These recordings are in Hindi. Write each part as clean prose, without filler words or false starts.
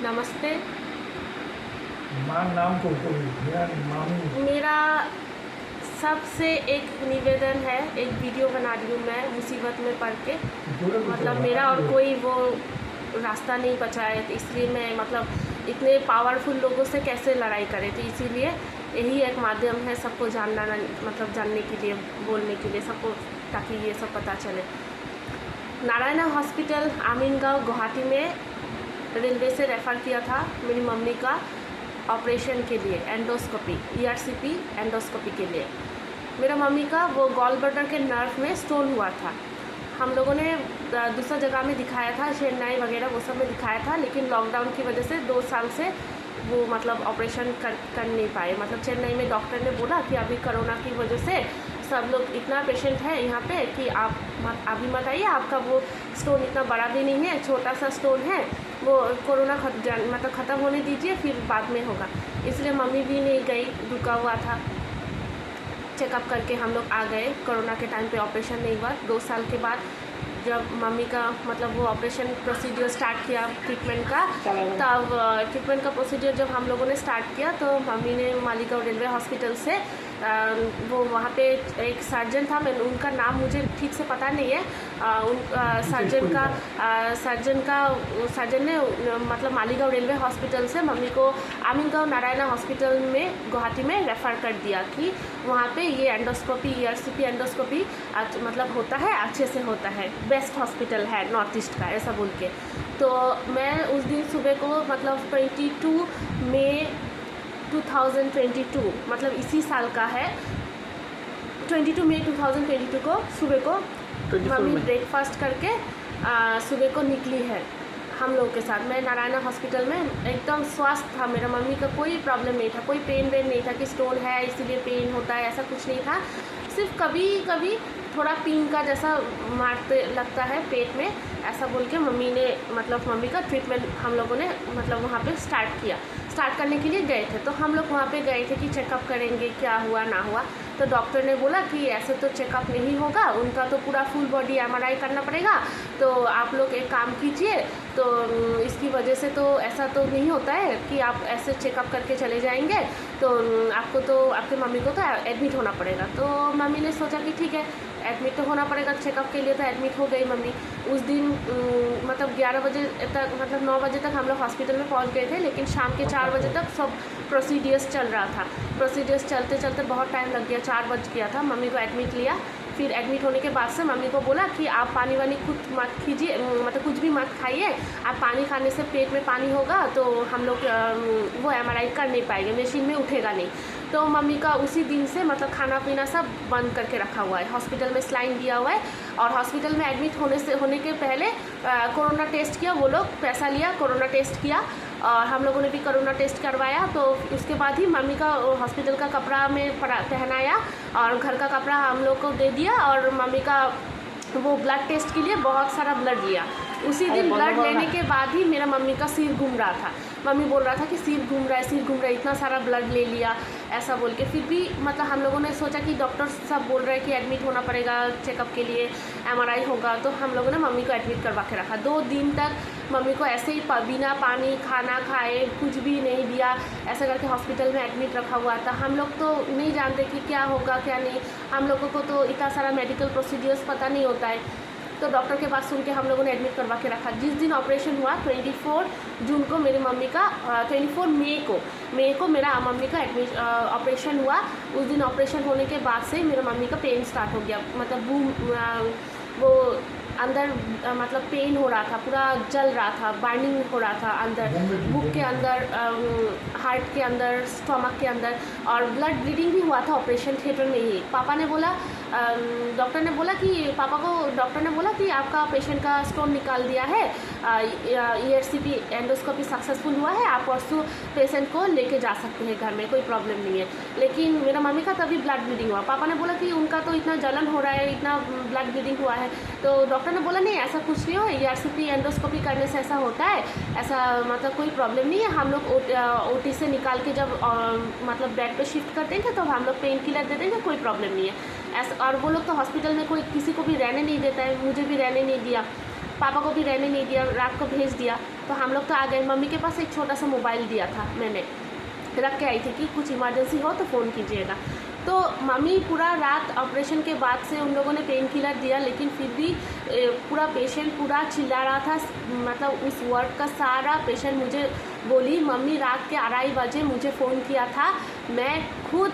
नमस्ते। नाम को मेरा मामी। मेरा सबसे एक निवेदन है, एक वीडियो बना रही हूँ मैं मुसीबत में पड़ के। मतलब मेरा और कोई वो रास्ता नहीं बचा है, तो इसलिए मैं मतलब इतने पावरफुल लोगों से कैसे लड़ाई करें, तो इसीलिए यही एक माध्यम है सबको जानना, मतलब जानने के लिए, बोलने के लिए सबको, ताकि ये सब पता चले। नारायणा हॉस्पिटल आमीनगांव गुवाहाटी में रेलवे से रेफ़र किया था मेरी मम्मी का ऑपरेशन के लिए, एंडोस्कोपी, ERCP एंडोस्कोपी के लिए। मेरा मम्मी का वो गॉल ब्लैडर के नर्व में स्टोन हुआ था। हम लोगों ने दूसरा जगह में दिखाया था, चेन्नई वगैरह वो सब में दिखाया था, लेकिन लॉकडाउन की वजह से 2 साल से वो मतलब ऑपरेशन कर नहीं पाए। मतलब चेन्नई में डॉक्टर ने बोला कि अभी कोरोना की वजह से सब लोग, इतना पेशेंट है यहाँ पे कि आप अभी मत आइए, आपका वो स्टोन इतना बड़ा भी नहीं है, छोटा सा स्टोन है, वो कोरोना मतलब ख़त्म होने दीजिए, फिर बाद में होगा। इसलिए मम्मी भी नहीं गई, रुका हुआ था। चेकअप करके हम लोग आ गए। कोरोना के टाइम पे ऑपरेशन नहीं हुआ। 2 साल के बाद जब मम्मी का मतलब वो ऑपरेशन प्रोसीजर स्टार्ट किया ट्रीटमेंट का, तब ट्रीटमेंट का प्रोसीजर जब हम लोगों ने स्टार्ट किया तो मम्मी ने मालीगांव रेलवे हॉस्पिटल से वो वहाँ पे एक सर्जन था, मैं उनका नाम मुझे ठीक से पता नहीं है, सर्जन ने मतलब मालीगांव रेलवे हॉस्पिटल से मम्मी को आमीनगांव नारायणा हॉस्पिटल में गुवाहाटी में रेफ़र कर दिया कि वहाँ पे ये एंडोस्कोपी, ERCP एंडोस्कोपी मतलब होता है, अच्छे से होता है, बेस्ट हॉस्पिटल है नॉर्थ ईस्ट का, ऐसा बोल के। तो मैं उस दिन सुबह को मतलब 22 मई 2022, मतलब इसी साल का है, 22 मई 2022 को सुबह को मम्मी ब्रेकफास्ट करके सुबह को निकली है हम लोगों के साथ। मैं नारायणा हॉस्पिटल में एकदम स्वस्थ था, मेरा मम्मी का कोई प्रॉब्लम नहीं था, कोई पेन वेन नहीं था कि स्टोन है इसीलिए पेन होता है, ऐसा कुछ नहीं था। सिर्फ कभी कभी थोड़ा पीन का जैसा मारते लगता है पेट में, ऐसा बोल के मम्मी ने मतलब मम्मी का ट्रीटमेंट हम लोगों ने मतलब वहाँ पे स्टार्ट करने के लिए गए थे। तो हम लोग वहाँ पे गए थे कि चेकअप करेंगे क्या हुआ ना हुआ। तो डॉक्टर ने बोला कि ऐसे तो चेकअप नहीं होगा, उनका तो पूरा फुल बॉडी MRI करना पड़ेगा, तो आप लोग एक काम कीजिए, तो इसकी वजह से तो ऐसा तो नहीं होता है कि आप ऐसे चेकअप करके चले जाएंगे, तो आपको तो आपके मम्मी को तो एडमिट होना पड़ेगा। तो मम्मी ने सोचा कि ठीक है, एडमिट तो होना पड़ेगा चेकअप के लिए, तो एडमिट हो गई मम्मी। उस दिन मतलब 11 बजे तक, मतलब 9 बजे तक हम लोग हॉस्पिटल में पहुंच गए थे, लेकिन शाम के 4 बजे तक सब प्रोसीडियर्स चल रहा था। प्रोसीडियर्स चलते चलते बहुत टाइम लग गया, 4 बज गया था। मम्मी को एडमिट लिया, फिर एडमिट होने के बाद से मम्मी को बोला कि आप पानी वानी खुद मत कीजिए, मतलब कुछ भी मत खाइए, आप पानी खाने से पेट में पानी होगा तो हम लोग वो MRI कर नहीं पाएंगे, मशीन में उठेगा नहीं। तो मम्मी का उसी दिन से मतलब खाना पीना सब बंद करके रखा हुआ है। हॉस्पिटल में स्लाइन दिया हुआ है, और हॉस्पिटल में एडमिट होने के पहले कोरोना टेस्ट किया, वो लोग पैसा लिया, कोरोना टेस्ट किया, और हम लोगों ने भी कोरोना टेस्ट करवाया। तो उसके बाद ही मम्मी का हॉस्पिटल का कपड़ा में पहनाया और घर का कपड़ा हम लोग को दे दिया, और मम्मी का वो ब्लड टेस्ट के लिए बहुत सारा ब्लड लिया। उसी दिन ब्लड लेने के बाद ही मेरा मम्मी का सिर घूम रहा था। मम्मी बोल रहा था कि सिर घूम रहा है, इतना सारा ब्लड ले लिया, ऐसा बोल के। फिर भी मतलब हम लोगों ने सोचा कि डॉक्टर सब बोल रहे हैं कि एडमिट होना पड़ेगा चेकअप के लिए, MRI होगा, तो हम लोगों ने मम्मी को एडमिट करवा के रखा। 2 दिन तक मम्मी को ऐसे ही बिना पानी खाना खाए कुछ भी नहीं दिया, ऐसा करके हॉस्पिटल में एडमिट रखा हुआ था। हम लोग तो नहीं जानते कि क्या होगा क्या नहीं, हम लोगों को तो इतना सारा मेडिकल प्रोसीजर्स पता नहीं होता है। तो डॉक्टर के बात सुन के हम लोगों ने एडमिट करवा के रखा। जिस दिन ऑपरेशन हुआ 24 जून को मेरी मम्मी का 24 मई को मेरा मम्मी का ऑपरेशन हुआ। उस दिन ऑपरेशन होने के बाद से मेरा मम्मी का पेन स्टार्ट हो गया, मतलब वो अंदर मतलब पेन हो रहा था, पूरा जल रहा था, बर्निंग हो रहा था अंदर, बुक के अंदर, हार्ट के अंदर, स्टमक के अंदर, और ब्लड ब्लीडिंग भी हुआ था ऑपरेशन थिएटर में ही। पापा ने बोला, डॉक्टर ने बोला कि डॉक्टर ने बोला कि आपका पेशेंट का स्टोन निकाल दिया है, ERCP एंडोस्कोपी सक्सेसफुल हुआ है, आप परसों पेशेंट को लेके जा सकते हैं घर में, कोई प्रॉब्लम नहीं है। लेकिन मेरा मम्मी का तभी ब्लड ब्लीडिंग हुआ। पापा ने बोला कि उनका तो इतना जलन हो रहा है, इतना ब्लड ब्लीडिंग हुआ है, तो डॉक्टर ने बोला नहीं ऐसा कुछ नहीं हो, ERCP एंडोस्कोपी करने से ऐसा होता है, ऐसा मतलब कोई प्रॉब्लम नहीं है। हम लोग OT से निकाल के जब मतलब बेड पे शिफ्ट कर देंगे तो हम लोग पेन किलर दे देंगे, कोई प्रॉब्लम नहीं है ऐसा। और वो लोग तो हॉस्पिटल में कोई किसी को भी रहने नहीं देता है, मुझे भी रहने नहीं दिया, पापा को भी रहने नहीं दिया, रात को भेज दिया। तो हम लोग तो आ गए। मम्मी के पास एक छोटा सा मोबाइल दिया था, मैंने रख के आई थी कि कुछ इमरजेंसी हो तो फ़ोन कीजिएगा। तो मम्मी पूरा रात ऑपरेशन के बाद से उन लोगों ने पेन किलर दिया, लेकिन फिर भी पूरा पेशेंट पूरा चिल्ला रहा था। मतलब उस वार्ड का सारा पेशेंट मुझे बोली मम्मी रात के 2:30 बजे मुझे फ़ोन किया था, मैं खुद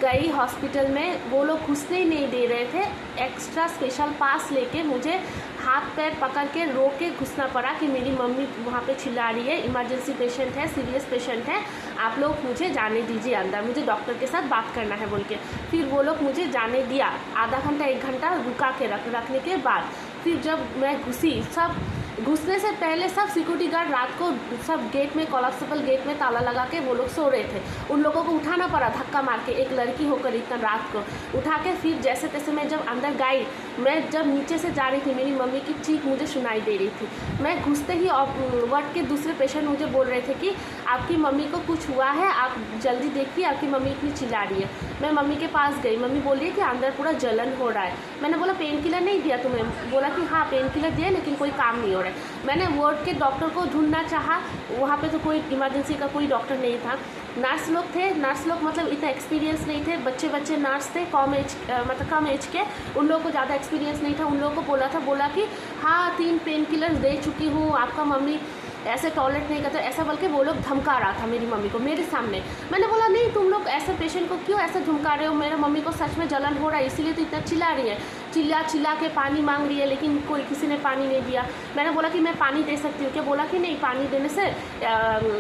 गई हॉस्पिटल में, वो लोग घुसने ही नहीं दे रहे थे। एक्स्ट्रा स्पेशल पास लेके मुझे हाथ पैर पकड़ के रोक के घुसना पड़ा कि मेरी मम्मी वहाँ पे चिल्ला रही है, इमरजेंसी पेशेंट है, सीरियस पेशेंट है, आप लोग मुझे जाने दीजिए अंदर, मुझे डॉक्टर के साथ बात करना है बोल के। फिर वो लोग मुझे जाने दिया। आधा घंटा 1 घंटा रुका के रखने के बाद फिर जब मैं घुसी, सब घुसने से पहले सब सिक्योरिटी गार्ड रात को सब गेट में, कोलैप्सिबल गेट में ताला लगा के वो लोग सो रहे थे। उन लोगों को उठाना पड़ा धक्का मार के, एक लड़की होकर इतना रात को उठा के। फिर जैसे तैसे मैं जब अंदर गई, मैं जब नीचे से जा रही थी, मेरी मम्मी की चीख मुझे सुनाई दे रही थी। मैं घुसते ही वार्ड के दूसरे पेशेंट मुझे बोल रहे थे कि आपकी मम्मी को कुछ हुआ है, आप जल्दी देखिए, आपकी मम्मी इतनी चिल्ला रही है। मैं मम्मी के पास गई, मम्मी बोली है कि अंदर पूरा जलन हो रहा है। मैंने बोला पेन किलर नहीं दिया तुम्हें? बोला कि हाँ पेन किलर दिया लेकिन कोई काम नहीं हो रहा है। मैंने वार्ड के डॉक्टर को ढूंढना चाहा, वहाँ पे तो कोई इमरजेंसी का कोई डॉक्टर नहीं था। नर्स लोग थे, नर्स लोग मतलब इतना एक्सपीरियंस नहीं थे, बच्चे नर्स थे, कम एज के, उन लोगों को ज़्यादा एक्सपीरियंस नहीं था। उन लोगों को बोला कि हाँ 3 पेन किलर्स दे चुकी हूँ, आपका मम्मी ऐसे टॉयलेट नहीं करते, ऐसा बोल के वो लोग धमका रहा था मेरी मम्मी को मेरे सामने। मैंने बोला नहीं तुम लोग ऐसे पेशेंट को क्यों ऐसे धमका रहे हो, मेरे मम्मी को सच में जलन हो रहा है इसीलिए तो इतना चिल्ला रही है, चिल्ला के पानी मांग रही है, लेकिन किसी ने पानी नहीं दिया। मैंने बोला कि मैं पानी दे सकती हूँ क्या? बोला कि नहीं, पानी देने से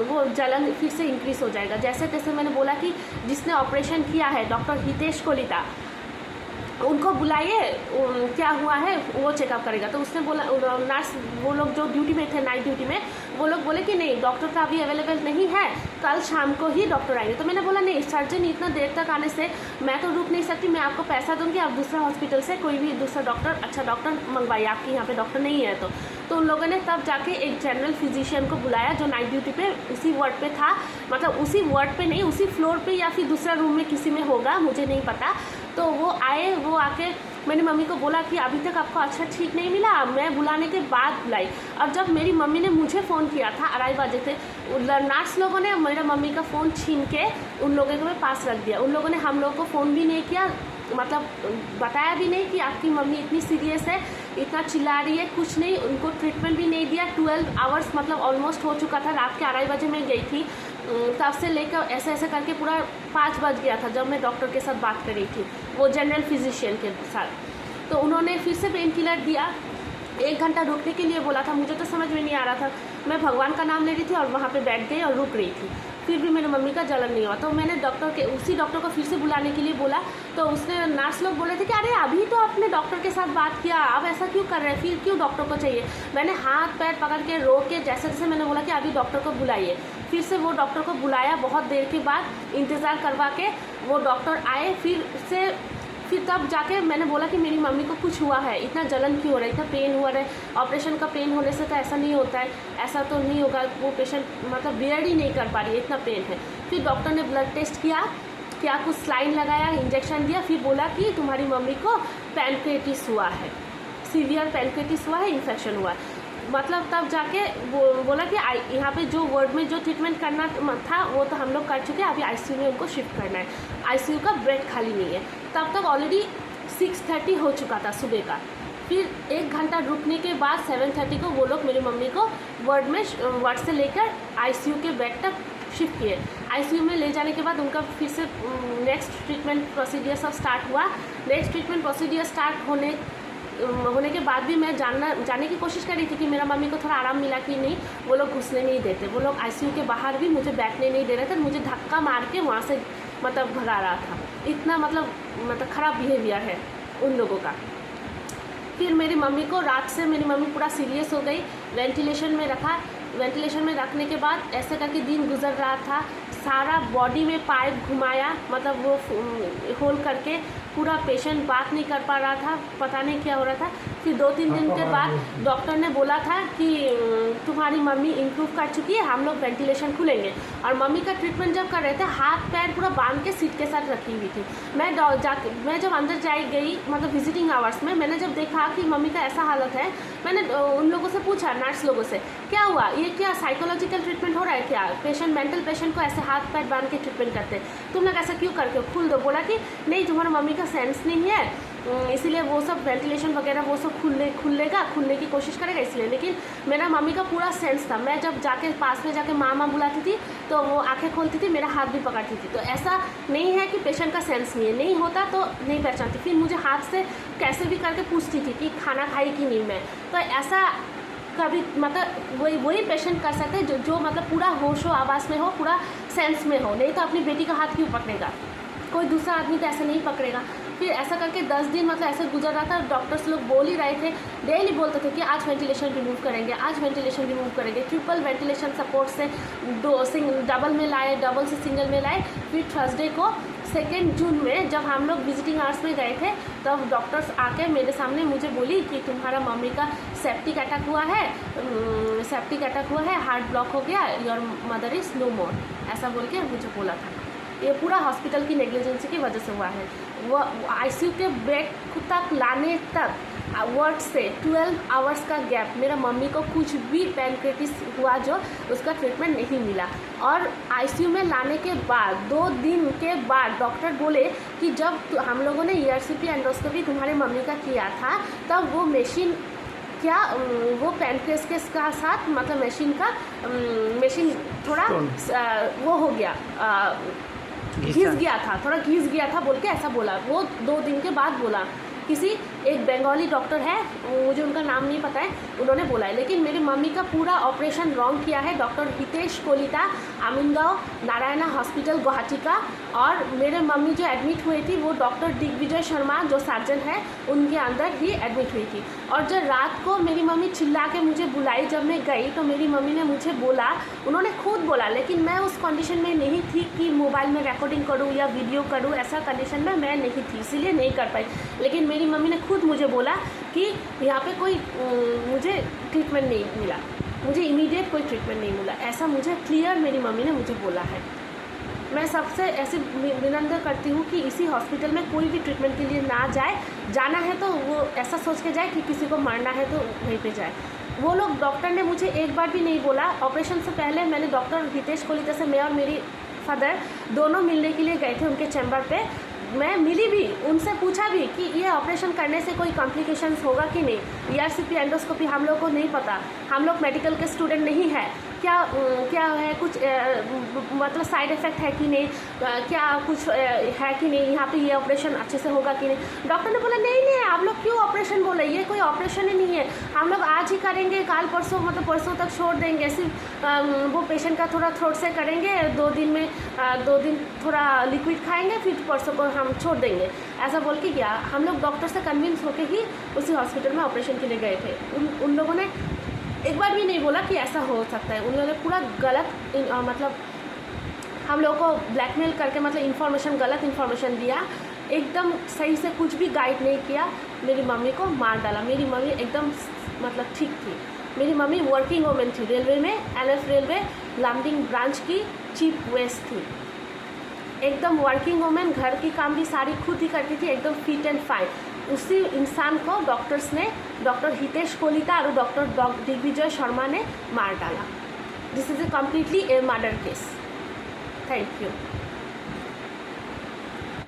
वो जलन फिर से इंक्रीज़ हो जाएगा। जैसे तैसे मैंने बोला कि जिसने ऑपरेशन किया है डॉक्टर हितेश कोलिता, उनको बुलाइए, क्या हुआ है वो चेकअप करेगा। तो उसने बोला, नर्स वो लोग जो ड्यूटी में थे नाइट ड्यूटी में, वो लोग बोले कि नहीं डॉक्टर का अभी अवेलेबल नहीं है, कल शाम को ही डॉक्टर आएंगे। तो मैंने बोला नहीं, सर्जन इतना देर तक आने से मैं तो रुक नहीं सकती, मैं आपको पैसा दूंगी, आप दूसरा हॉस्पिटल से कोई भी दूसरा डॉक्टर, अच्छा डॉक्टर मंगवाइए, आपके यहाँ पे डॉक्टर नहीं है। तो उन लोगों ने तब जाके एक जनरल फिजिशियन को बुलाया जो नाइट ड्यूटी पे उसी वार्ड पे था, मतलब उसी वार्ड पे नहीं, उसी फ्लोर पे या फिर दूसरा रूम में किसी में होगा, मुझे नहीं पता। तो वो आए, वो आके मेरी मम्मी को बोला कि अभी तक आपको अच्छा ठीक नहीं मिला, मैं बुलाने के बाद बुलाई। अब जब मेरी मम्मी ने मुझे फ़ोन किया था 2:30 बजे थे, नर्स लोगों ने मेरा मम्मी का फ़ोन छीन के उन लोगों के पास रख दिया। उन लोगों ने हम लोग को फ़ोन भी नहीं किया, मतलब बताया भी नहीं कि आपकी मम्मी इतनी सीरियस है, इतना चिल्ला रही है, कुछ नहीं, उनको ट्रीटमेंट भी नहीं दिया। 12 आवर्स मतलब ऑलमोस्ट हो चुका था, रात के 2:30 बजे मैं गई थी, तब से लेकर ऐसे करके पूरा 5 बज गया था जब मैं डॉक्टर के साथ बात कर रही थी, वो जनरल फिजिशियन के साथ। तो उन्होंने फिर से पेन किलर दिया, 1 घंटा रुकने के लिए बोला था। मुझे तो समझ में नहीं आ रहा था, मैं भगवान का नाम ले रही थी और वहाँ पे बैठ गई और रुक रही थी, फिर भी मेरी मम्मी का जलन नहीं हुआ। तो मैंने उसी डॉक्टर को फिर से बुलाने के लिए बोला, तो उसने नर्स लोग बोले थे कि अरे अभी तो आपने डॉक्टर के साथ बात किया, अब ऐसा क्यों कर रहे हैं, फिर क्यों डॉक्टर को चाहिए। मैंने हाथ पैर पकड़ के रोक के जैसे जैसे मैंने बोला कि अभी डॉक्टर को बुलाइए, फिर से वो डॉक्टर को बुलाया, बहुत देर के बाद इंतज़ार करवा के वो डॉक्टर आए। फिर तब जाके मैंने बोला कि मेरी मम्मी को कुछ हुआ है, इतना जलन क्यों हो रहा है, इतना पेन हुआ है, ऑपरेशन का पेन होने से तो ऐसा नहीं होता है, ऐसा तो नहीं होगा, वो पेशेंट मतलब बियर ही नहीं कर पा रही है, इतना पेन है। फिर डॉक्टर ने ब्लड टेस्ट किया, कुछ स्लाइन लगाया, इंजेक्शन दिया, फिर बोला कि तुम्हारी मम्मी को पैनक्रेटिस हुआ है, सीवियर पैनक्रेटिस हुआ है, इन्फेक्शन हुआ है। मतलब तब जाके बोला कि यहाँ पे जो वार्ड में जो ट्रीटमेंट करना था वो तो हम लोग कर चुके हैं, अभी आईसीयू में उनको शिफ्ट करना है, आईसीयू का बेड खाली नहीं है। तब तक ऑलरेडी 6:30 हो चुका था सुबह का। फिर 1 घंटा रुकने के बाद 7:30 को वो लोग मेरी मम्मी को वार्ड से लेकर आईसीयू के बेड तक शिफ्ट किए। आईसीयू में ले जाने के बाद उनका फिर से नेक्स्ट ट्रीटमेंट प्रोसीडियर सब स्टार्ट हुआ। नेक्स्ट ट्रीटमेंट प्रोसीडियर स्टार्ट होने के बाद भी मैं जानने की कोशिश कर रही थी कि मेरा मम्मी को थोड़ा आराम मिला कि नहीं। वो लोग घुसने नहीं देते, वो लोग आईसीयू के बाहर भी मुझे बैठने नहीं दे रहे थे, मुझे धक्का मार के वहाँ से मतलब भगा रहा था। इतना मतलब ख़राब बिहेवियर है उन लोगों का। फिर मेरी मम्मी को रात से मेरी मम्मी पूरा सीरियस हो गई, वेंटिलेशन में रखा। वेंटिलेशन में रखने के बाद ऐसे करके दिन गुजर रहा था, सारा बॉडी में पाइप घुमाया, मतलब वो होल करके पूरा पेशेंट बात नहीं कर पा रहा था, पता नहीं क्या हो रहा था। फिर 2-3 दिन के बाद डॉक्टर ने बोला था कि तुम्हारी मम्मी इम्प्रूव कर चुकी है, हम लोग वेंटिलेशन खुलेंगे। और मम्मी का ट्रीटमेंट जब कर रहे थे हाथ पैर पूरा बांध के सीट के साथ रखी हुई थी। मैं जब अंदर गई मतलब विजिटिंग आवर्स में, मैंने जब देखा कि मम्मी का ऐसा हालत है, मैंने उन लोगों से पूछा, नर्स लोगों से, क्या हुआ, ये क्या साइकोलॉजिकल ट्रीटमेंट हो रहा है क्या? पेशेंट मेंटल पेशेंट को ऐसे हाथ पैर बांध के ट्रीटमेंट करते हैं, तुम लोग ऐसा क्यों करके खुल दो। बोला कि नहीं, तुम्हारा मम्मी का सेंस नहीं है, इसीलिए वो सब वेंटिलेशन वगैरह वो सब खुलने की कोशिश करेगा इसलिए। लेकिन मेरा मम्मी का पूरा सेंस था। मैं जब जाके पास में जाके माँ बुलाती थी तो वो आंखें खोलती थी, मेरा हाथ भी पकड़ती थी। तो ऐसा नहीं है कि पेशेंट का सेंस नहीं है, नहीं होता तो नहीं पहचानती। फिर मुझे हाथ से कैसे भी करके पूछती थी कि खाना खाई कि नहीं मैं। तो ऐसा कभी मतलब वही पेशेंट कर सकते हैं जो मतलब पूरा होशो आवाज़ में हो, पूरा सेंस में हो। नहीं तो अपनी बेटी का हाथ क्यों पकड़ेगा, कोई दूसरा आदमी तो ऐसे नहीं पकड़ेगा। फिर ऐसा करके 10 दिन मतलब ऐसे गुजर रहा था। डॉक्टर्स लोग बोल ही रहे थे, डेली बोलते थे कि आज वेंटिलेशन रिमूव करेंगे, आज वेंटिलेशन रिमूव करेंगे। ट्रिपल वेंटिलेशन सपोर्ट से डबल में लाए, डबल से सिंगल में लाए। फिर थर्सडे को 2 जून में जब हम लोग विजिटिंग आवर्स में गए थे तब डॉक्टर्स आके मेरे सामने मुझे बोली कि तुम्हारा मम्मी का सेप्टिक अटैक हुआ है, हार्ट ब्लॉक हो गया, योर मदर इज़ नो मोर, ऐसा बोल के मुझे बोला था। ये पूरा हॉस्पिटल की नेग्लिजेंसी की वजह से हुआ है। वो आईसीयू के बेड तक लाने तक वर्ड से 12 आवर्स का गैप, मेरा मम्मी को कुछ भी पैनक्रेटिस हुआ जो उसका ट्रीटमेंट नहीं मिला। और आईसीयू में लाने के बाद 2 दिन के बाद डॉक्टर बोले कि जब हम लोगों ने ईआरसीपी एंडोस्कोपी तुम्हारे मम्मी का किया था तब वो मशीन वो पैनक्रेस के साथ मतलब मशीन थोड़ा वो हो गया, घिस गया था बोल के ऐसा बोला। वो 2 दिन के बाद बोला। किसी एक बंगाली डॉक्टर है, मुझे उनका नाम नहीं पता है, उन्होंने बोला है। लेकिन मेरी मम्मी का पूरा ऑपरेशन रॉन्ग किया है डॉक्टर हितेश कोलिता, आमिनगांव नारायणा हॉस्पिटल गुवाहाटी का। और मेरे मम्मी जो एडमिट हुई थी वो डॉक्टर दिग्विजय शर्मा जो सर्जन है उनके अंदर ही एडमिट हुई थी। और जब रात को मेरी मम्मी चिल्ला के मुझे बुलाई, जब मैं गई तो मेरी मम्मी ने मुझे बोला, उन्होंने खुद बोला, लेकिन मैं उस कंडीशन में नहीं थी कि मोबाइल में रिकॉर्डिंग करूँ या वीडियो करूँ, ऐसा कंडीशन में मैं नहीं थी, इसीलिए नहीं कर पाई। लेकिन मेरी मम्मी ने खुद मुझे बोला कि यहाँ पे कोई मुझे ट्रीटमेंट नहीं मिला, मुझे इमीडिएट कोई ट्रीटमेंट नहीं मिला, ऐसा मुझे क्लियर मेरी मम्मी ने मुझे बोला है। मैं सबसे ऐसे विनम्र करती हूँ कि इसी हॉस्पिटल में कोई भी ट्रीटमेंट के लिए ना जाए, जाना है तो वो ऐसा सोच के जाए कि किसी को मरना है तो वहीं पे जाए। वो लोग डॉक्टर ने मुझे एक बार भी नहीं बोला। ऑपरेशन से पहले मैंने डॉक्टर हितेश कोलिता से, मैं और मेरी फादर दोनों मिलने के लिए गए थे उनके चैम्बर पे। मैं मिली भी, उनसे पूछा भी कि ये ऑपरेशन करने से कोई कॉम्प्लिकेशंस होगा कि नहीं। ईआरसीपी एंडोस्कोपी हम लोग को नहीं पता, हम लोग मेडिकल के स्टूडेंट नहीं है, क्या है कुछ मतलब साइड इफ़ेक्ट है कि नहीं, क्या कुछ है कि नहीं, यहाँ पे ये ऑपरेशन अच्छे से होगा कि नहीं। डॉक्टर ने बोला नहीं आप लोग क्यों ऑपरेशन बोले, ये कोई ऑपरेशन ही नहीं है, हम लोग आज ही करेंगे, कल परसों मतलब परसों तक छोड़ देंगे, सिर्फ वो पेशेंट का थोड़ा थ्रोट से करेंगे, 2 दिन में 2 दिन थोड़ा लिक्विड खाएंगे, फिर परसों को हम छोड़ देंगे, ऐसा बोल के गया। हम लोग डॉक्टर से कन्विंस होके ही उसी हॉस्पिटल में ऑपरेशन के लिए गए थे। उन लोगों ने एक बार भी नहीं बोला कि ऐसा हो सकता है। उन्होंने पूरा गलत मतलब हम लोगों को ब्लैकमेल करके मतलब गलत इन्फॉर्मेशन दिया, एकदम सही से कुछ भी गाइड नहीं किया, मेरी मम्मी को मार डाला। मेरी मम्मी एकदम मतलब ठीक थी। मेरी मम्मी वर्किंग वूमेन थी, रेलवे में एनएफ रेलवे लैंडिंग ब्रांच की चीफ वेस्ट थी, एकदम वर्किंग वूमेन, घर की काम भी सारी खुद ही करती थी, एकदम फिट एंड फाइन। उसी इंसान को डॉक्टर्स ने, डॉक्टर हितेश कोलिता और डॉक्टर दिग्विजय शर्मा ने मार डाला। This is a completely A murder case. Thank you.